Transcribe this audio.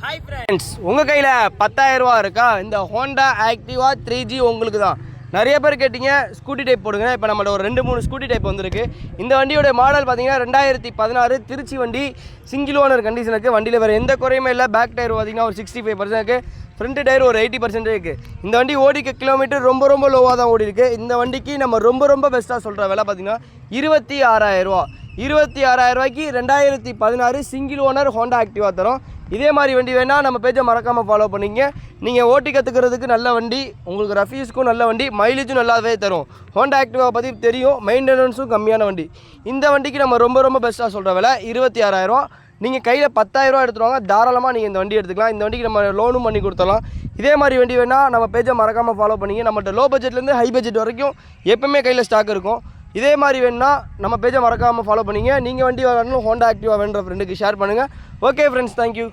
Hi friends, உங்கள் கையில் 10,000 ரூபா இருக்கா? இந்த ஹோண்டா ஆக்டிவா 3G உங்களுக்கு தான். நிறைய பேர் கேட்டிங்க ஸ்கூட்டி டைப் போடுங்க. இப்போ நம்மளோட ஒரு 2-3 ஸ்கூட்டி டைப் வந்திருக்கு. இந்த வண்டியோட மாடல் பார்த்தீங்கன்னா 2016 திருச்சி வண்டி, சிங்கிள் ஓனர் கண்டிஷன் இருக்குது. வண்டியில் வேறு எந்த குறையுமே இல்லை. பேக் டயர் பார்த்தீங்கன்னா ஒரு 65% இருக்குது. ஃப்ரண்ட் டயர் ஒரு 80% இருக்குது. இந்த வண்டி ஓடிக்க கிலோமீட்டர் ரொம்ப லோவாக தான் ஓடி இருக்குது. இந்த வண்டிக்கு நம்ம ரொம்ப பெஸ்ட்டாக சொல்கிற விலை பார்த்தீங்கன்னா 26,000 ரூபா. 26,000 ரூபாய்க்கு 2016 சிங்கிள் ஓனர் ஹோண்டா ஆக்டிவா தரும். இதே மாதிரி வண்டி வேணால் நம்ம பேஜை மறக்காமல் ஃபாலோ பண்ணிங்க. நீங்கள் ஓட்டி கற்றுக்கிறதுக்கு நல்ல வண்டி, உங்களுக்கு ரஃபீஸ்க்கும் நல்ல வண்டி, மைலேஜும் நல்லாவே தரும். ஹோண்டா ஆக்டிவாவை பற்றி தெரியும், மெயின்டெனன்ஸும் கம்மியான வண்டி. இந்த வண்டிக்கு நம்ம ரொம்ப பெஸ்ட்டாக சொல்கிற விலை 26,000 ரூபா. நீங்கள் கையில் 10,000 ரூபா எடுத்துருவாங்க, தாராளமாக நீங்கள் இந்த வண்டி எடுத்துக்கலாம். இந்த வண்டிக்கு நம்ம லோனும் பண்ணி கொடுத்துடலாம். இதே மாதிரி வண்டி வேணால் நம்ம பேஜை மறக்காமல் ஃபாலோ பண்ணிங்க. நம்மகிட்ட லோ பட்ஜெட்லேருந்து ஹை பட்ஜெட் வரைக்கும் எப்பவுமே கையில் ஸ்டாக் இருக்கும். இதே மாதிரி வேணுன்னா நம்ம பேஜை மறக்காமல் ஃபாலோ பண்ணிங்க. நீங்கள் வண்டி வாங்கணும் ஹோண்டா ஆக்டிவா வேணுன்ற ஃப்ரெண்டுக்கு ஷேர் பண்ணுங்கள். Okay friends, thank you.